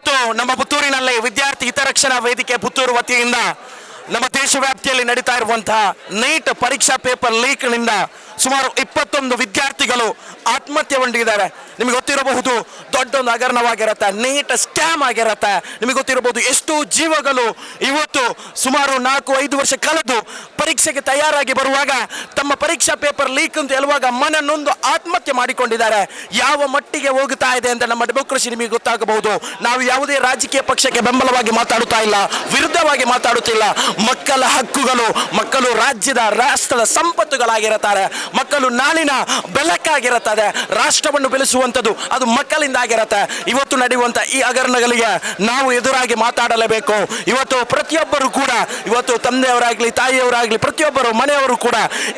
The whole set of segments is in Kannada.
ಇವತ್ತು ನಮ್ಮ ಪುತ್ತೂರಿನಲ್ಲಿ ವಿದ್ಯಾರ್ಥಿ ಹಿತರಕ್ಷಣಾ ವೇದಿಕೆ ಪುತ್ತೂರು ವತಿಯಿಂದ ನಮ್ಮ ದೇಶವ್ಯಾಪ್ತಿಯಲ್ಲಿ ನಡೀತಾ ಇರುವಂತಹ ನೀಟ್ ಪರೀಕ್ಷಾ ಪೇಪರ್ ಲೀಕ್ನಿಂದ ಸುಮಾರು 21 ವಿದ್ಯಾರ್ಥಿಗಳು ಆತ್ಮಹತ್ಯೆ ಹೊಂದಿದ್ದಾರೆ. ನಿಮಗೆ ಗೊತ್ತಿರಬಹುದು, ದೊಡ್ಡೊಂದು ಹಗರಣವಾಗಿರುತ್ತೆ, ನೀಟ್ ಸ್ಕ್ಯಾಮ್ ಆಗಿರುತ್ತೆ. ನಿಮಗೆ ಗೊತ್ತಿರಬಹುದು ಎಷ್ಟು ಜೀವಗಳು ಇವತ್ತು ಸುಮಾರು 4-5 ವರ್ಷ ಕಳೆದು ಪರೀಕ್ಷೆಗೆ ತಯಾರಾಗಿ ಬರುವಾಗ ತಮ್ಮ ಪರೀಕ್ಷಾ ಪೇಪರ್ ಲೀಕ್ ಅಂತ ಹೇಳುವಾಗ ಮನನೊಂದು ಆತ್ಮಹತ್ಯೆ ಮಾಡಿಕೊಂಡಿದ್ದಾರೆ. ಯಾವ ಮಟ್ಟಿಗೆ ಹೋಗುತ್ತಾ ಇದೆ ಅಂತ ನಮ್ಮ ಡೆಮೋಕ್ರಸಿ ನಿಮಗೆ ಗೊತ್ತಾಗಬಹುದು. ನಾವು ಯಾವುದೇ ರಾಜಕೀಯ ಪಕ್ಷಕ್ಕೆ ಬೆಂಬಲವಾಗಿ ಮಾತಾಡುತ್ತಾ ಇಲ್ಲ, ವಿರುದ್ಧವಾಗಿ ಮಾತಾಡುತ್ತಿಲ್ಲ. ಮಕ್ಕಳ ಹಕ್ಕುಗಳು, ಮಕ್ಕಳು ರಾಷ್ಟ್ರದ ಸಂಪತ್ತುಗಳಾಗಿರುತ್ತಾರೆ. ಮಕ್ಕಳು ನಾಳಿನ ಬೆಳಕಾಗಿರುತ್ತದೆ. ರಾಷ್ಟ್ರವನ್ನು ಬೆಳೆಸುವಂಥದ್ದು ಅದು ಮಕ್ಕಳಿಂದ ಆಗಿರುತ್ತೆ. ಇವತ್ತು ನಡೆಯುವಂಥ ಈ ಹಗರಣಗಳಿಗೆ ನಾವು ಎದುರಾಗಿ ಮಾತಾಡಲೇಬೇಕು. ಇವತ್ತು ಪ್ರತಿಯೊಬ್ಬರು ಕೂಡ, ಇವತ್ತು ತಂದೆಯವರಾಗಲಿ ತಾಯಿಯವರಾಗಲಿ ಪ್ರತಿಯೊಬ್ಬರು ಮನೆಯವರು ಕೂಡ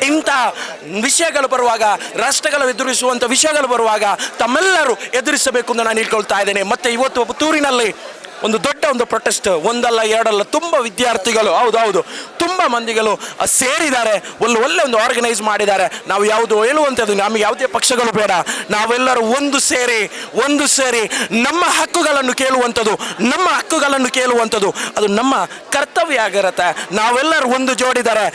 ಇಂಥ ವಿಷಯಗಳು ಬರುವಾಗ, ರಾಷ್ಟ್ರಗಳು ಎದುರಿಸುವಂಥ ವಿಷಯಗಳು ಬರುವಾಗ ತಮ್ಮೆಲ್ಲರೂ ಎದುರಿಸಬೇಕು ಅಂತ ನಾನು ಹೇಳ್ಕೊಳ್ತಾ ಇದ್ದೇನೆ. ಮತ್ತು ಇವತ್ತು ಪುತ್ತೂರಿನಲ್ಲಿ ಒಂದು ದೊಡ್ಡ ಒಂದು ಪ್ರೊಟೆಸ್ಟ್, ಒಂದಲ್ಲ ಎರಡಲ್ಲ, ತುಂಬ ವಿದ್ಯಾರ್ಥಿಗಳು, ಹೌದು ತುಂಬ ಮಂದಿಗಳು ಸೇರಿದ್ದಾರೆ. ಒಳ್ಳೆ ಒಂದು ಆರ್ಗನೈಸ್ ಮಾಡಿದ್ದಾರೆ. ನಾವು ಯಾವುದು ಹೇಳುವಂಥದ್ದು, ನಮಗೆ ಯಾವುದೇ ಪಕ್ಷಗಳು ಬೇಡ, ನಾವೆಲ್ಲರೂ ಒಂದು ಸೇರಿ ನಮ್ಮ ಹಕ್ಕುಗಳನ್ನು ಕೇಳುವಂಥದ್ದು ಅದು ನಮ್ಮ ಕರ್ತವ್ಯ ಆಗಿರುತ್ತೆ. ನಾವೆಲ್ಲರೂ ಒಂದು ಜೋಡಿದ್ದಾರೆ.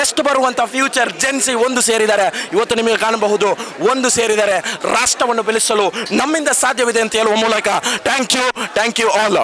ನೆಕ್ಸ್ಟ್ ಬರುವಂಥ ಫ್ಯೂಚರ್ ಜೆನ್ಸಿ ಒಂದು ಸೇರಿದ್ದಾರೆ. ಇವತ್ತು ನಿಮಗೆ ಕಾಣಬಹುದು, ಒಂದು ಸೇರಿದ್ದಾರೆ. ರಾಷ್ಟ್ರವನ್ನು ಬೆಳೆಸಲು ನಮ್ಮಿಂದ ಸಾಧ್ಯವಿದೆ ಅಂತ ಹೇಳುವ ಮೂಲಕ ಥ್ಯಾಂಕ್ ಯು ಆಲ್.